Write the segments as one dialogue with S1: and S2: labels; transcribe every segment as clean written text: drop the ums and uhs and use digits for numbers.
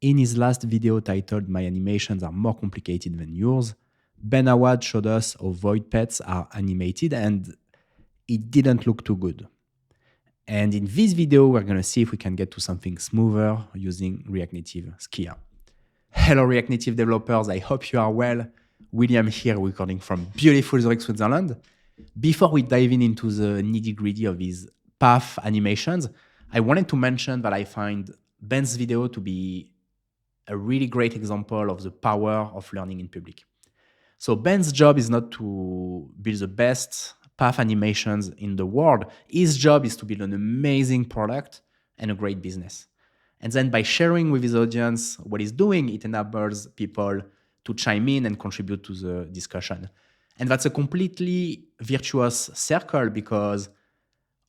S1: In his last video titled "My animations are more complicated than yours," Ben Awad showed us how void pets are animated, and it didn't look too good. And in this video, we're going to see if we can get to something smoother using React Native Skia. Hello, React Native developers. I hope you are well. William here, recording from beautiful Zurich, Switzerland. Before we dive into the nitty-gritty of these path animations, I wanted to mention that I find Ben's video to be a really great example of the power of learning in public. So Ben's job is not to build the best path animations in the world. His job is to build an amazing product and a great business. And then by sharing with his audience what he's doing, it enables people to chime in and contribute to the discussion. And that's a completely virtuous circle, because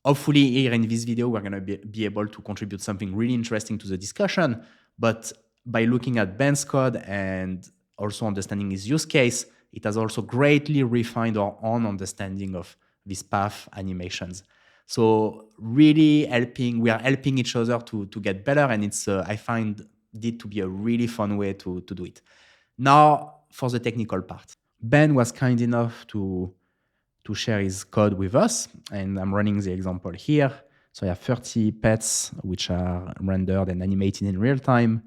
S1: hopefully here in this video, we're going to be able to contribute something really interesting to the discussion. But by looking at Ben's code and also understanding his use case, it has also greatly refined our own understanding of these path animations. So really we are helping each other to get better. And it's I find it to be a really fun way to do it. Now, for the technical part. Ben was kind enough to share his code with us, and I'm running the example here. So I have 30 pets which are rendered and animated in real time,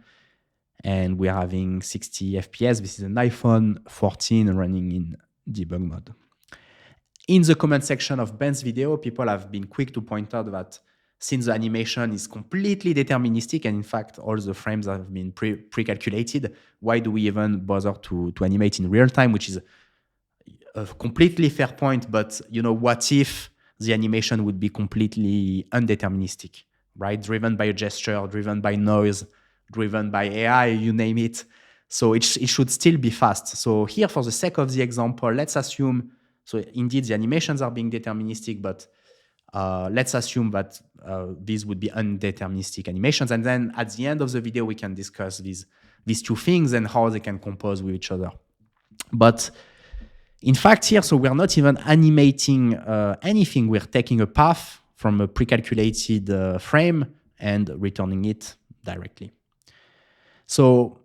S1: and we're having 60 FPS. This is an iPhone 14 running in debug mode. In the comment section of Ben's video, people have been quick to point out that since the animation is completely deterministic, and in fact, all the frames have been pre-calculated, why do we even bother to animate in real time, which is a completely fair point. But what if the animation would be completely undeterministic, right? Driven by a gesture, driven by noise, driven by AI, you name it. So it should still be fast. So here, for the sake of the example, let's assume, so indeed the animations are being deterministic, but let's assume that these would be undeterministic animations. And then at the end of the video, we can discuss these two things and how they can compose with each other. But in fact here, so we're not even animating anything. We're taking a path from a pre-calculated frame and returning it directly. So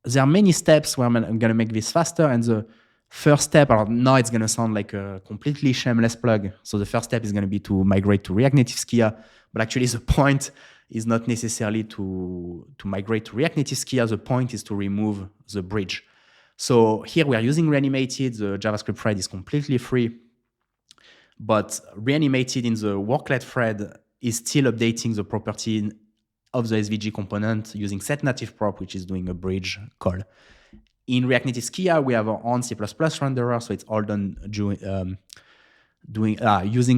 S1: there are many steps where I'm going to make this faster. And the first step, or now it's going to sound like a completely shameless plug. So the first step is going to be to migrate to React Native Skia. But actually the point is not necessarily to migrate to React Native Skia. The point is to remove the bridge. So here we are using Reanimated. The JavaScript thread is completely free. But Reanimated in the worklet thread is still updating the property of the SVG component using setNativeProp, which is doing a bridge call. In React Native Skia, we have our own C++ renderer, so it's all done using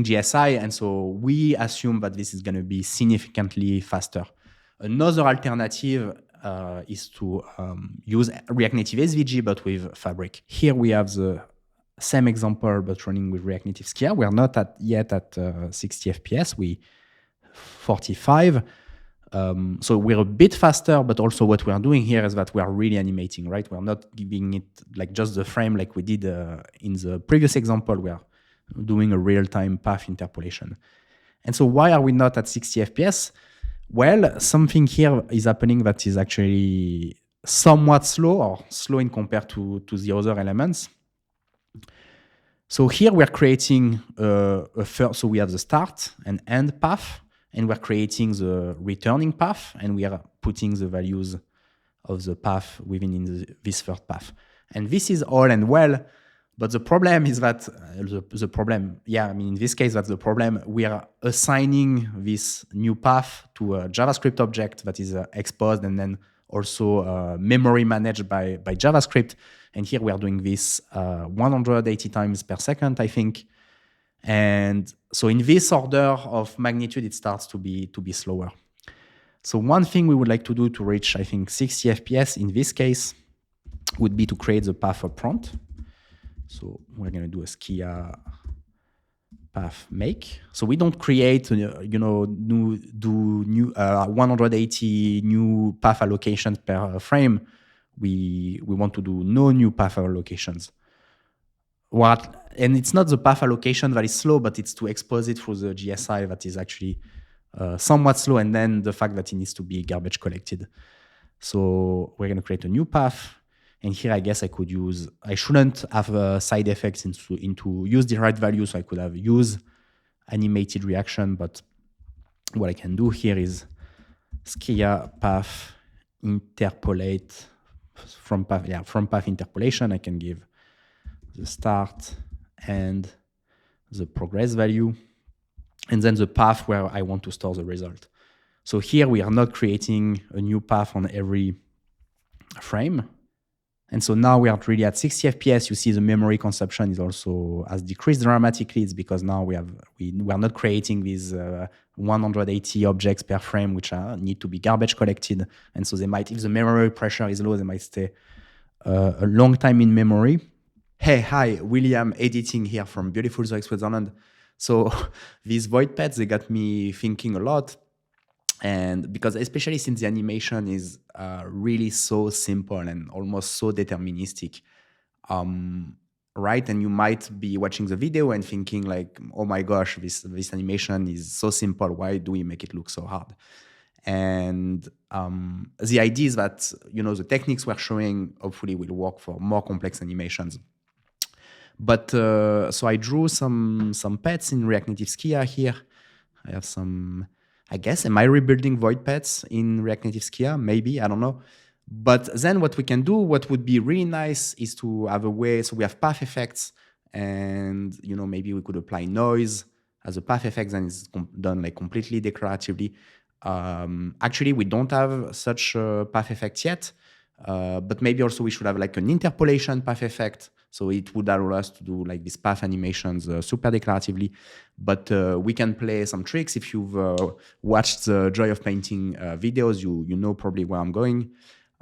S1: GSI, and so we assume that this is going to be significantly faster. Another alternative is to use React Native SVG, but with Fabric. Here we have the same example, but running with React Native Skia. We are not yet at 60 FPS, we 45. So we're a bit faster, but also what we are doing here is that we are really animating, right? We're not giving it like just the frame like we did in the previous example. We are doing a real-time path interpolation. And so why are we not at 60 FPS? Well, something here is happening that is actually somewhat slow, or slow in compared to the other elements. So here we're creating so we have the start and end path, and we're creating the returning path, and we are putting the values of the path within this third path. And this is all and well, but the problem is that, in this case, that's the problem. We are assigning this new path to a JavaScript object that is exposed and then also memory managed by JavaScript. And here we are doing this 180 times per second, I think. And so in this order of magnitude, it starts to be slower. So one thing we would like to do to reach, I think, 60 FPS in this case would be to create the path up front. So we're going to do a Skia path make. So we don't create, new 180 new path allocations per frame. We want to do no new path allocations. And it's not the path allocation that is slow, but it's to expose it through the GSI that is actually somewhat slow, and then the fact that it needs to be garbage collected. So we're going to create a new path. And here, I guess I shouldn't have side effects into use derived value. So I could have use animated reaction. But what I can do here is Skia path interpolate from path interpolation. I can give the start and the progress value, and then the path where I want to store the result. So here we are not creating a new path on every frame. And so now we are really at 60 FPS. You see the memory consumption has decreased dramatically. It's because now we are not creating these 180 objects per frame, which need to be garbage collected. And so if the memory pressure is low, they might stay a long time in memory. Hey, hi, William editing here from beautiful Zurich, Switzerland. So these void paths, they got me thinking a lot. And because especially since the animation is really so simple and almost so deterministic, right? And you might be watching the video and thinking like, oh my gosh, this animation is so simple. Why do we make it look so hard? And the idea is that, the techniques we're showing hopefully will work for more complex animations. But so I drew some paths in React Native Skia here. I have some, I guess, am I rebuilding void paths in React Native Skia? Maybe, I don't know. But then what we can do, what would be really nice is to have a way, so we have path effects, and maybe we could apply noise as a path effect, then it's done like completely declaratively. Actually, we don't have such a path effect yet, but maybe also we should have like an interpolation path effect. So it would allow us to do like these path animations super declaratively. But we can play some tricks. If you've watched the Joy of Painting videos, you know probably where I'm going.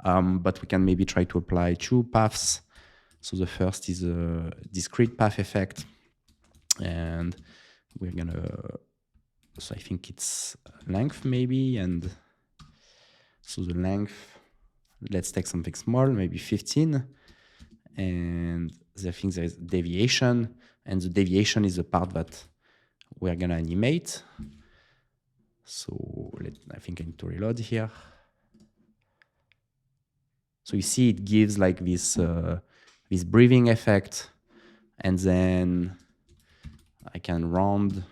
S1: But we can maybe try to apply two paths. So the first is a discrete path effect. And we're going to, so I think it's length maybe. And so the length, let's take something small, maybe 15. And I think there is deviation, and the deviation is the part that we're going to animate. So I think I need to reload here. So you see it gives like this breathing effect, and then I can round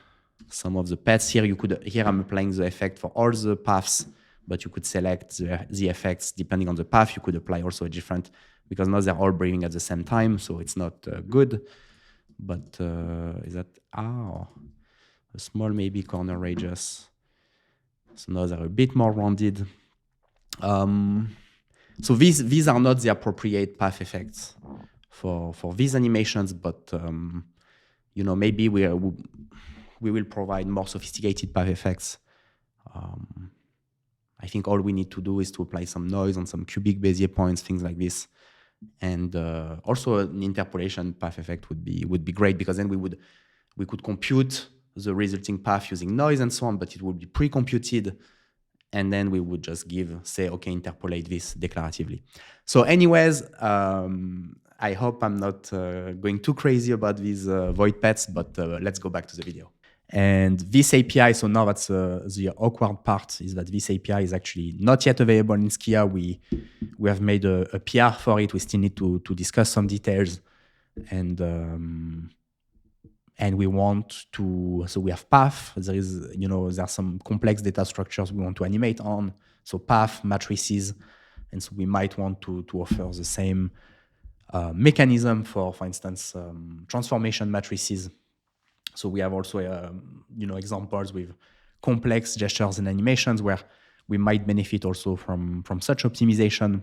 S1: some of the paths here. Here I'm applying the effect for all the paths, but you could select the effects depending on the path. You could apply also a different, because now they're all breathing at the same time, so it's not good. But is that, a small maybe corner radius. So now they're a bit more rounded. So these are not the appropriate path effects for these animations, but maybe we will provide more sophisticated path effects. I think all we need to do is to apply some noise on some cubic Bezier points, things like this. And also an interpolation path effect would be great, because then we could compute the resulting path using noise and so on, but it would be pre-computed, and then we would just say, okay, interpolate this declaratively. So anyways, I hope I'm not going too crazy about these void paths, but let's go back to the video. And this API, so now that's the awkward part, is that this API is actually not yet available in Skia. We have made a PR for it. We still need to discuss some details. And we want to, so we have path. There are some complex data structures we want to animate on. So path, matrices. And so we might want to offer the same mechanism for instance, transformation matrices. So we have also, examples with complex gestures and animations where we might benefit also from such optimization.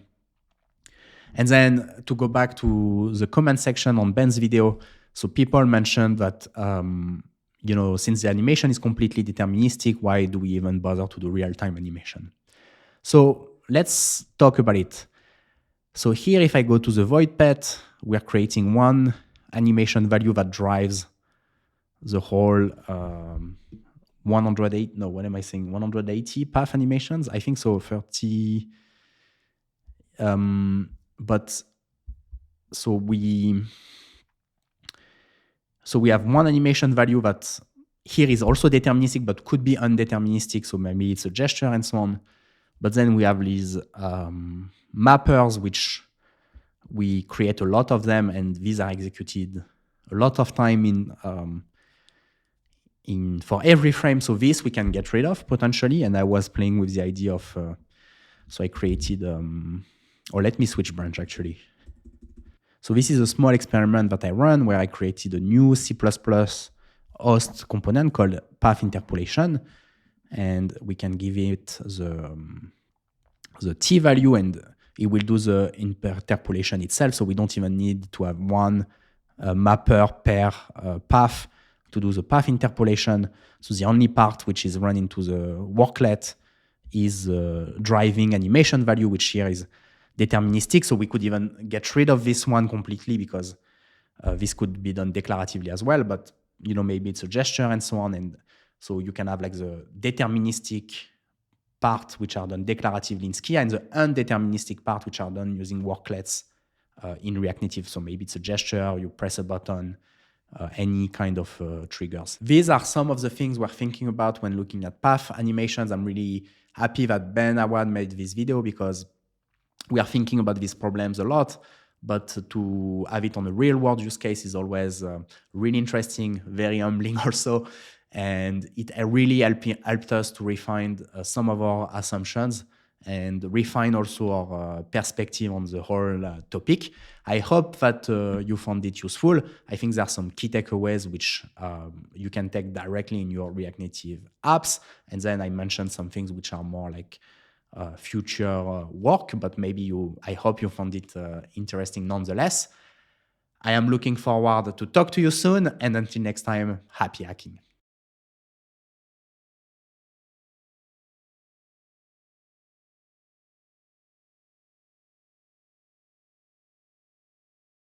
S1: And then to go back to the comment section on Ben's video, so people mentioned that, since the animation is completely deterministic, why do we even bother to do real-time animation? So let's talk about it. So here, if I go to the void path, we're creating one animation value that drives the whole 180 path animations. I think so, 30. But so we have one animation value that here is also deterministic, but could be undeterministic. So maybe it's a gesture and so on. But then we have these mappers, which we create a lot of them, and these are executed a lot of time in for every frame. So this we can get rid of potentially. And I was playing with the idea of, so I created, or let me switch branch actually. So this is a small experiment that I run where I created a new C++ host component called path interpolation. And we can give it the t value, and it will do the interpolation itself. So we don't even need to have one mapper per path to do the path interpolation. So the only part which is run into the worklet is driving animation value, which here is deterministic. So we could even get rid of this one completely, because this could be done declaratively as well. But maybe it's a gesture and so on. And so you can have like the deterministic part which are done declaratively in Skia, and the undeterministic part which are done using worklets in React Native. So maybe it's a gesture, you press a button, any kind of triggers. These are some of the things we're thinking about when looking at path animations. I'm really happy that Ben Awad made this video, because we are thinking about these problems a lot, but to have it on a real world use case is always really interesting, very humbling also. And it really helped us to refine some of our assumptions and refine also our perspective on the whole topic. I hope that you found it useful. I think there are some key takeaways which you can take directly in your React Native apps. And then I mentioned some things which are more like future work, but maybe I hope you found it interesting nonetheless. I am looking forward to talk to you soon, and until next time, happy hacking.